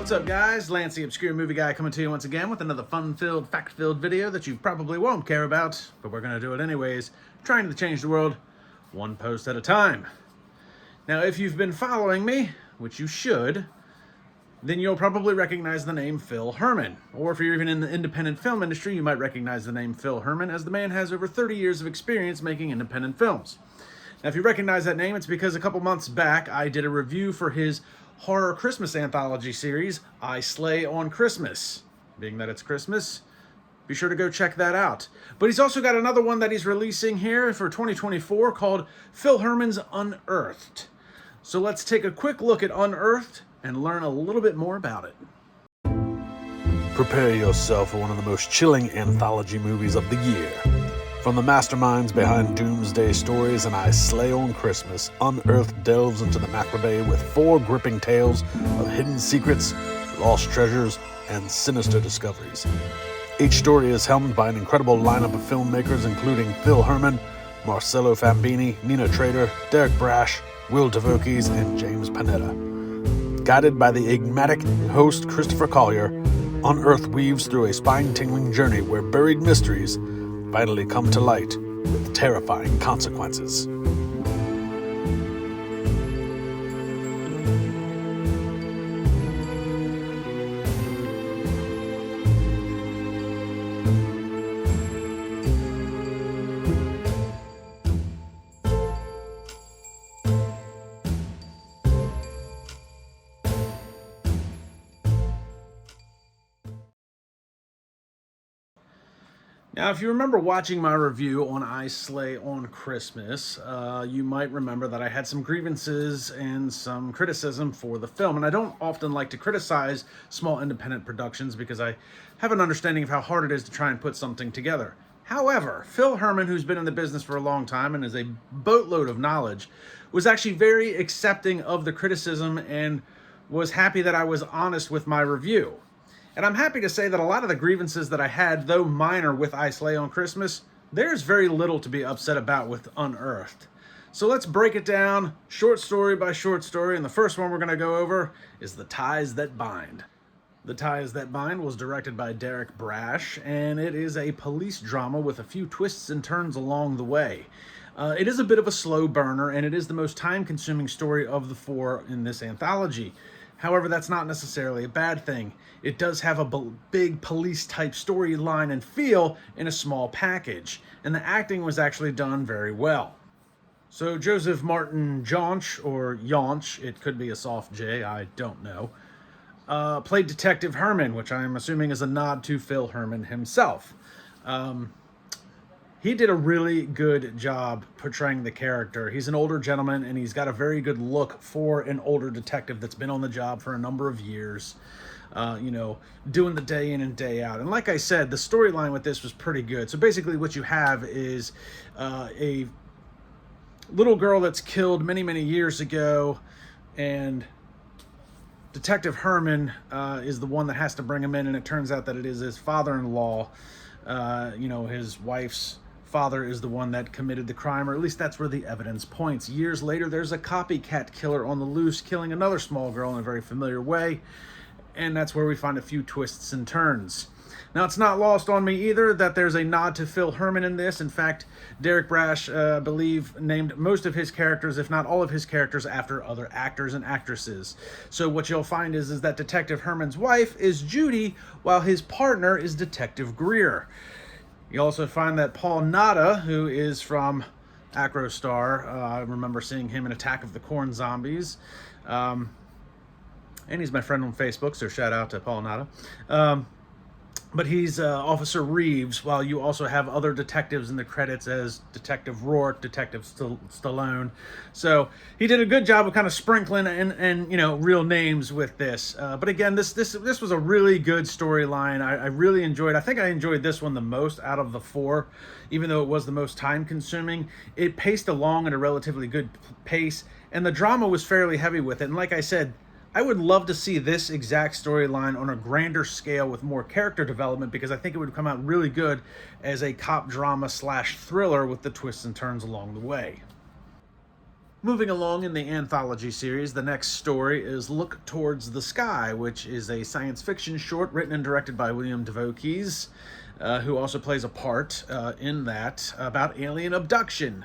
What's up, guys? Lance, the Obscure Movie Guy, coming to you once again with another fun-filled, fact-filled video that you probably won't care about, but we're going to do it anyways, trying to change the world one post at a time. Now, if you've been following me, which you should, then you'll probably recognize the name Phil Herman. Or if you're even in the independent film industry, you might recognize the name Phil Herman, as the man has over 30 years of experience making independent films. Now, if you recognize that name, it's because a couple months back, I did a review for his horror Christmas anthology series, I Slay on Christmas. Being that it's Christmas, be sure to go check that out. But he's also got another one that he's releasing here for 2024 called Phil Herman's Unearthed. So let's take a quick look at Unearthed and learn a little bit more about it. Prepare yourself for one of the most chilling anthology movies of the year. From the masterminds behind Doomsday Stories and I Slay on Christmas, Unearthed delves into the macrame with 4 gripping tales of hidden secrets, lost treasures, and sinister discoveries. Each story is helmed by an incredible lineup of filmmakers including Phil Herman, Marcello Fambini, Nina Trader, Derek Brash, Will DeVokes, and James Panetta. Guided by the enigmatic host Christopher Collier, Unearthed weaves through a spine-tingling journey where buried mysteries finally come to light with terrifying consequences. Now, if you remember watching my review on I Slay on Christmas, you might remember that I had some grievances and some criticism for the film. And I don't often like to criticize small independent productions because I have an understanding of how hard it is to try and put something together. However, Phil Herman, who's been in the business for a long time and is a boatload of knowledge, was actually very accepting of the criticism and was happy that I was honest with my review. And I'm happy to say that a lot of the grievances that I had, though minor with I Slay on Christmas, there's very little to be upset about with Unearthed. So let's break it down short story by short story, and the first one we're going to go over is The Ties That Bind. The Ties That Bind was directed by Derek Brash, and it is a police drama with a few twists and turns along the way. It is a bit of a slow burner, and it is the most time-consuming story of the 4 in this anthology. However, that's not necessarily a bad thing. It does have a big police-type storyline and feel in a small package, and the acting was actually done very well. So Joseph Martin Jaunch, or Yaunch, it could be a soft J, I don't know, played Detective Herman, which I'm assuming is a nod to Phil Herman himself. He did a really good job portraying the character. He's an older gentleman, and he's got a very good look for an older detective that's been on the job for a number of years, doing the day in and day out. And like I said, the storyline with this was pretty good. So basically what you have is a little girl that's killed many, many years ago, and Detective Herman is the one that has to bring him in, and it turns out that it is his father-in-law, his wife's father is the one that committed the crime, or at least that's where the evidence points. Years later, there's a copycat killer on the loose, killing another small girl in a very familiar way, and that's where we find a few twists and turns. Now, it's not lost on me either that there's a nod to Phil Herman in this. In fact, Derek Brash, I believe, named most of his characters, if not all of his characters, after other actors and actresses. So what you'll find is that Detective Herman's wife is Judy, while his partner is Detective Greer. You also find that Paul Nada, who is from Acrostar, I remember seeing him in Attack of the Corn Zombies, and he's my friend on Facebook, so shout out to Paul Nada. But he's Officer Reeves, while you also have other detectives in the credits as Detective Rourke, Detective Stallone. So he did a good job of kind of sprinkling and real names with this. But again, this was a really good storyline. I really enjoyed. I think I enjoyed this one the most out of the 4, even though it was the most time-consuming. It paced along at a relatively good pace, and the drama was fairly heavy with it. And like I said, I would love to see this exact storyline on a grander scale with more character development, because I think it would come out really good as a cop drama / thriller with the twists and turns along the way. Moving along in the anthology series, the next story is Look Towards the Sky, which is a science fiction short written and directed by William DeVoe, who also plays a part in that, about alien abduction.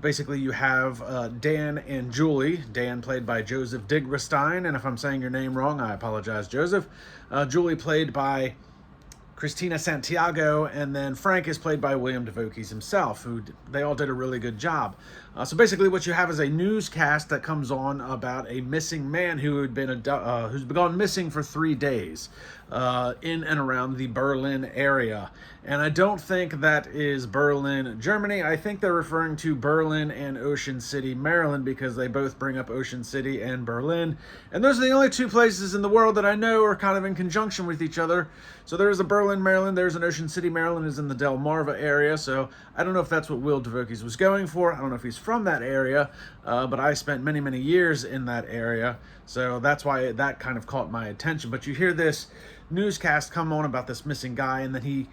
Basically, you have Dan and Julie. Dan played by Joseph Diggerstein, and if I'm saying your name wrong, I apologize, Joseph. Julie played by Christina Santiago, and then Frank is played by William DeVoe himself, who they all did a really good job. So basically what you have is a newscast that comes on about a missing man who had been who's gone missing for 3 days in and around the Berlin area. And I don't think that is Berlin, Germany. I think they're referring to Berlin and Ocean City, Maryland, because they both bring up Ocean City and Berlin. And those are the only two places in the world that I know are kind of in conjunction with each other. So there's a Berlin, Maryland, there's an Ocean City, Maryland is in the Delmarva area. So I don't know if that's what Will DeVoe was going for. I don't know if he's from that area, but I spent many, many years in that area. So that's why that kind of caught my attention. But you hear this newscast come on about this missing guy, and then he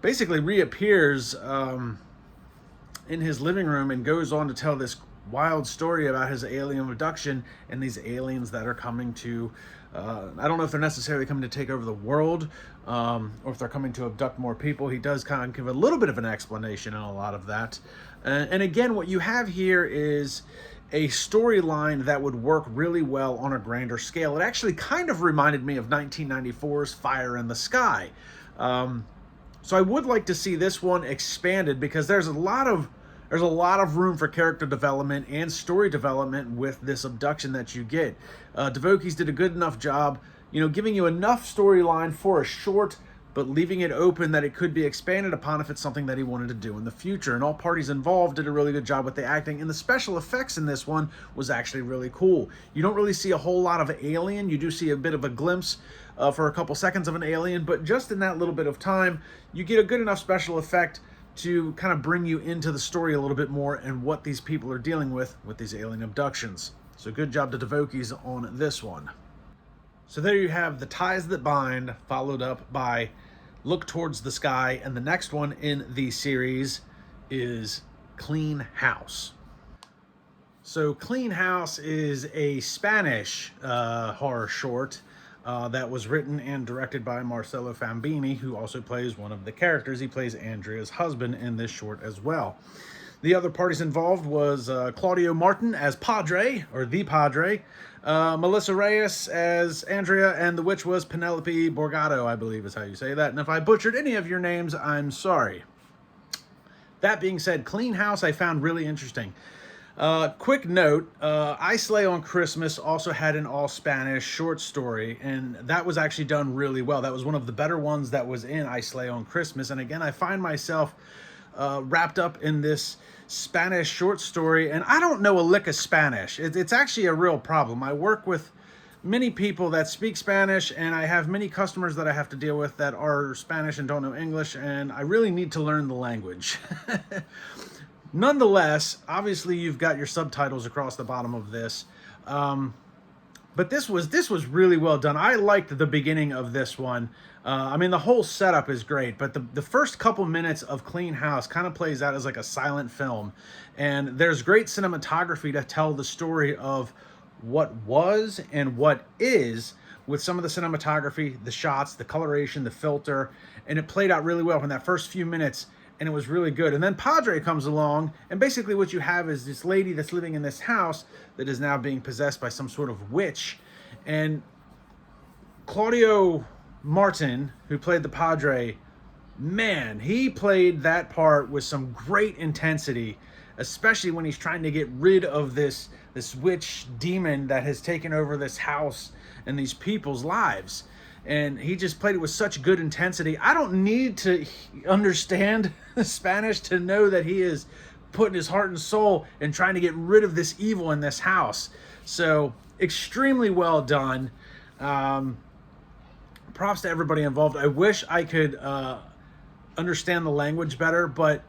basically reappears in his living room and goes on to tell this wild story about his alien abduction and these aliens that are coming to, I don't know if they're necessarily coming to take over the world, or if they're coming to abduct more people. He does kind of give a little bit of an explanation in a lot of that. And again, what you have here is a storyline that would work really well on a grander scale. It actually kind of reminded me of 1994's Fire in the Sky. So I would like to see this one expanded, because there's a lot of room for character development and story development with this abduction that you get. DeVoe did a good enough job, giving you enough storyline for a short, but leaving it open that it could be expanded upon if it's something that he wanted to do in the future. And all parties involved did a really good job with the acting, and the special effects in this one was actually really cool. You don't really see a whole lot of alien. You do see a bit of a glimpse for a couple seconds of an alien, but just in that little bit of time, you get a good enough special effect to kind of bring you into the story a little bit more and what these people are dealing with these alien abductions. So good job to DeVoe on this one. So there you have The Ties That Bind, followed up by Look Towards the Sky, and the next one in the series is Clean House. So Clean House is a Spanish horror short that was written and directed by Marcelo Fambini, who also plays one of the characters. He plays Andrea's husband in this short as well. The other parties involved was Claudio Martin as Padre, or the Padre, Melissa Reyes as Andrea, and the witch was Penelope Borgado, I believe is how you say that. And if I butchered any of your names, I'm sorry. That being said, Clean House I found really interesting. Quick note, I Slay on Christmas also had an all-Spanish short story, and that was actually done really well. That was one of the better ones that was in I Slay on Christmas. And again, I find myself wrapped up in this Spanish short story, and I don't know a lick of Spanish. It's actually a real problem. I work with many people that speak Spanish, and I have many customers that I have to deal with that are Spanish and don't know English, and I really need to learn the language. Nonetheless, obviously you've got your subtitles across the bottom of this, but this was really well done. I liked the beginning of this one. I mean, the whole setup is great, but the first couple minutes of Clean House kind of plays out as like a silent film, and there's great cinematography to tell the story of what was and what is, with some of the cinematography, the shots, the coloration, the filter, and it played out really well in that first few minutes, and it was really good. And then Padre comes along, and basically what you have is this lady that's living in this house that is now being possessed by some sort of witch, and Claudio Martin, who played the Padre, man, he played that part with some great intensity, especially when he's trying to get rid of this witch demon that has taken over this house and these people's lives. And he just played it with such good intensity. I don't need to understand Spanish to know that he is putting his heart and soul in trying to get rid of this evil in this house. So extremely well done. Props to everybody involved. I wish I could understand the language better, but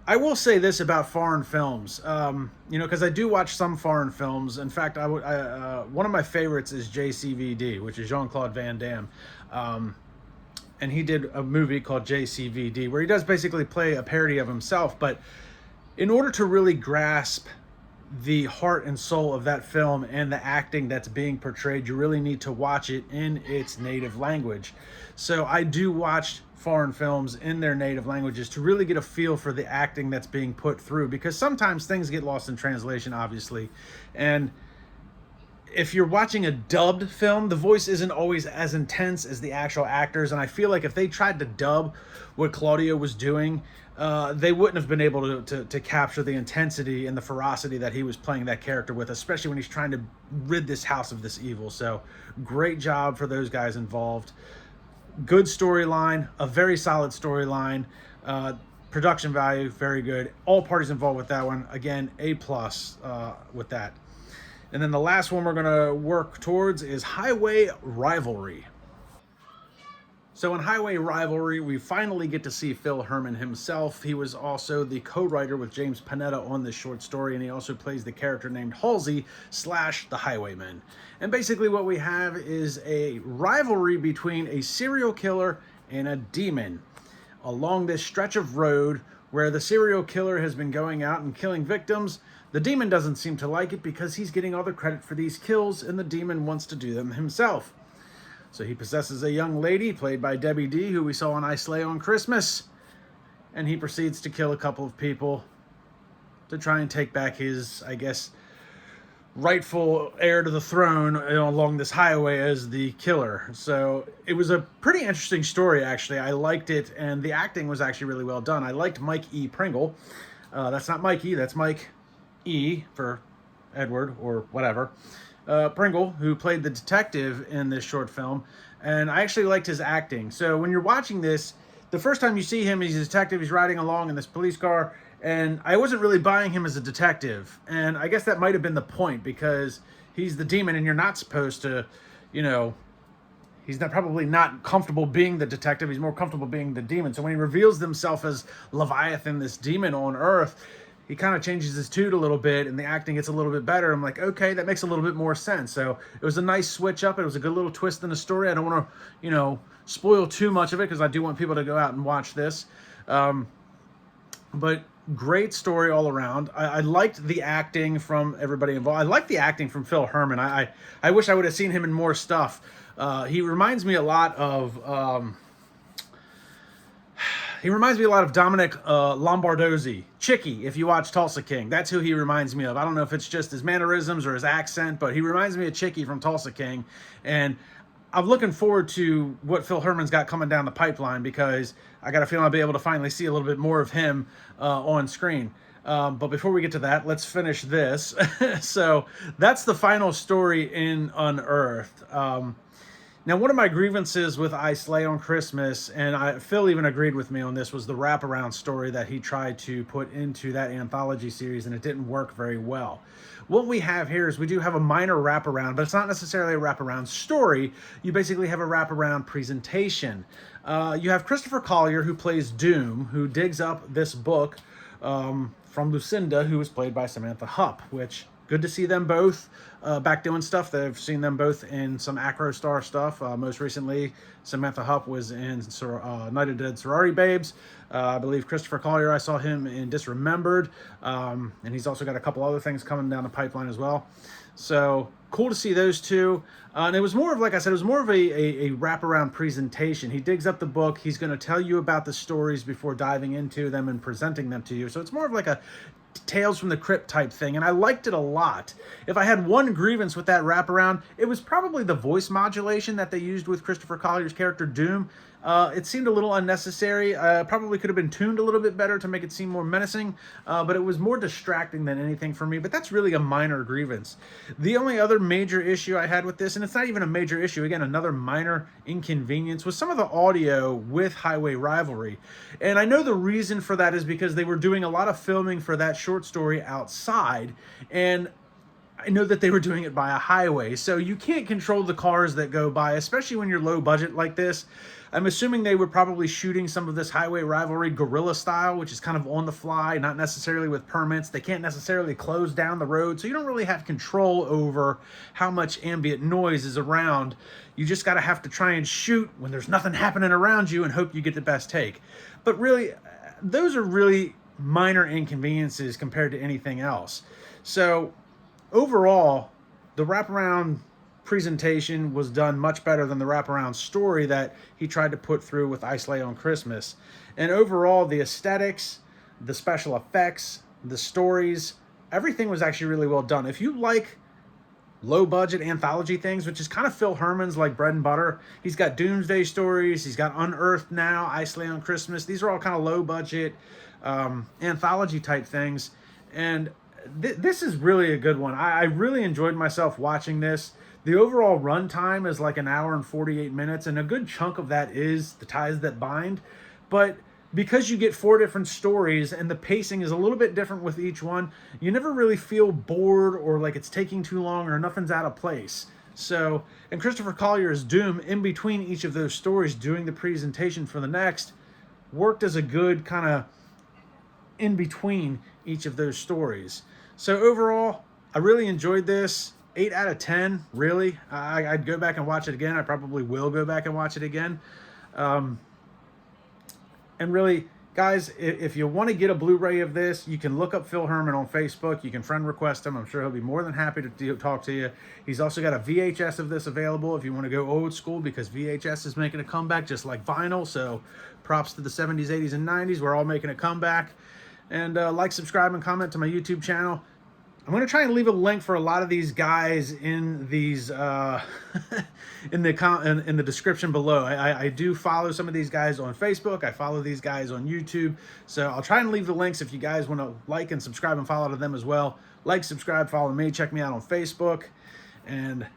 I will say this about foreign films, because I do watch some foreign films. In fact, one of my favorites is JCVD, which is Jean-Claude Van Damme, and he did a movie called JCVD where he does basically play a parody of himself. But in order to really grasp the heart and soul of that film and the acting that's being portrayed, you really need to watch it in its native language. So I do watch foreign films in their native languages to really get a feel for the acting that's being put through, because sometimes things get lost in translation, obviously. And if you're watching a dubbed film, the voice isn't always as intense as the actual actors, and I feel like if they tried to dub what Claudio was doing, they wouldn't have been able to capture the intensity and the ferocity that he was playing that character with, especially when he's trying to rid this house of this evil. So great job for those guys involved. Good storyline, a very solid storyline. Production value, very good. All parties involved with that one, again, A+ with that. And then the last one we're going to work towards is Highway Rivalry. So in Highway Rivalry, we finally get to see Phil Herman himself. He was also the co-writer with James Panetta on this short story, and he also plays the character named Halsey / the Highwayman. And basically what we have is a rivalry between a serial killer and a demon along this stretch of road where the serial killer has been going out and killing victims. The demon doesn't seem to like it because he's getting all the credit for these kills, and the demon wants to do them himself. So he possesses a young lady, played by Debbie D., who we saw in I Slay on Christmas, and he proceeds to kill a couple of people to try and take back his, I guess, rightful heir to the throne along this highway as the killer. So it was a pretty interesting story, actually. I liked it, and the acting was actually really well done. I liked Mike E. Pringle. That's not Mikey, that's Mike E. for Edward or whatever. Pringle, who played the detective in this short film, and I actually liked his acting. So when you're watching this, the first time you see him, he's a detective, he's riding along in this police car, and I wasn't really buying him as a detective, and I guess that might have been the point, because he's the demon and you're not supposed to, you know, he's probably not comfortable being the detective, he's more comfortable being the demon. So when he reveals himself as Leviathan, this demon on Earth, he kind of changes his tune a little bit, and the acting gets a little bit better. I'm like, okay, that makes a little bit more sense. So it was a nice switch up. It was a good little twist in the story. I don't want to, you know, spoil too much of it, because I do want people to go out and watch this. But great story all around. I liked the acting from everybody involved. I liked the acting from Phil Herman. I wish I would have seen him in more stuff. He reminds me a lot of... He reminds me a lot of Dominic Lombardozzi, Chicky, if you watch Tulsa King. That's who he reminds me of. I don't know if it's just his mannerisms or his accent, but he reminds me of Chicky from Tulsa King. And I'm looking forward to what Phil Herman's got coming down the pipeline, because I got a feeling I'll be able to finally see a little bit more of him on screen. But before we get to that, let's finish this. So that's the final story in Unearthed. Now, one of my grievances with I Slay on Christmas, and Phil even agreed with me on this, was the wraparound story that he tried to put into that anthology series, and it didn't work very well. What we have here is we do have a minor wraparound, but it's not necessarily a wraparound story. You basically have a wraparound presentation. You have Christopher Collier, who plays Doom, who digs up this book from Lucinda, who was played by Samantha Hupp, which... good to see them both back doing stuff. They've seen them both in some Acrostar stuff. Most recently, Samantha Hupp was in Night of the Dead Sorority Babes. I believe Christopher Collier, I saw him in Disremembered. And he's also got a couple other things coming down the pipeline as well. So cool to see those two. And it was more of, like I said, it was more of a wraparound presentation. He digs up the book. He's going to tell you about the stories before diving into them and presenting them to you. So it's more of like a Tales from the Crypt type thing, and I liked it a lot. If I had one grievance with that wraparound, it was probably the voice modulation that they used with Christopher Collier's character Doom. It seemed a little unnecessary. Probably could have been tuned a little bit better to make it seem more menacing, but it was more distracting than anything for me, but that's really a minor grievance. The only other major issue I had with this, and it's not even a major issue, again, another minor inconvenience, was some of the audio with Highway Rivalry. And I know the reason for that is because they were doing a lot of filming for that short story outside, and I know that they were doing it by a highway, so you can't control the cars that go by, especially when you're low budget like this. I'm assuming they were probably shooting some of this Highway Rivalry guerrilla style, which is kind of on the fly, not necessarily with permits. They can't necessarily close down the road, so you don't really have control over how much ambient noise is around. You just got to have to try and shoot when there's nothing happening around you and hope you get the best take. But really, those are really minor inconveniences compared to anything else. So overall, the wraparound presentation was done much better than the wraparound story that he tried to put through with I Slay on Christmas. And overall, the aesthetics, the special effects, the stories, everything was actually really well done. If you like low budget anthology things, which is kind of Phil Herman's like bread and butter, he's got Doomsday Stories, he's got Unearthed now, I Slay on Christmas. These are all kind of low budget anthology type things. And this is really a good one. I really enjoyed myself watching this. The overall runtime is like 1 hour and 48 minutes, and a good chunk of that is The Ties That Bind. But because you get 4 different stories and the pacing is a little bit different with each one, you never really feel bored or like it's taking too long or nothing's out of place. So, and Christopher Collier's Doom, in between each of those stories, doing the presentation for the next, worked as a good kind of in between each of those stories. So overall, I really enjoyed this. 8 out of 10, really. I'd go back and watch it again. I probably will go back and watch it again. And really, guys, if you want to get a Blu-ray of this, you can look up Phil Herman on Facebook. You can friend request him. I'm sure he'll be more than happy to talk to you. He's also got a VHS of this available if you want to go old school, because VHS is making a comeback just like vinyl. So props to the 70s, 80s, and 90s. We're all making a comeback. And like, subscribe, and comment to my YouTube channel. I'm going to try and leave a link for a lot of these guys in these in the description below. I do follow some of these guys on Facebook. I follow these guys on YouTube. So I'll try and leave the links if you guys want to like and subscribe and follow to them as well. Like, subscribe, follow me. Check me out on Facebook. And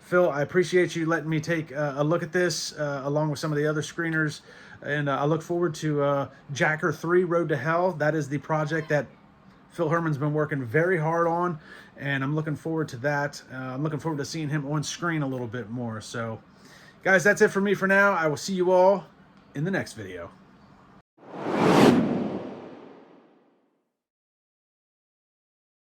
Phil, I appreciate you letting me take a look at this along with some of the other screeners. And I look forward to Jacker 3 Road to Hell. That is the project that Phil Herman's been working very hard on, and I'm looking forward to that. I'm looking forward to seeing him on screen a little bit more. So, guys, that's it for me for now. I will see you all in the next video.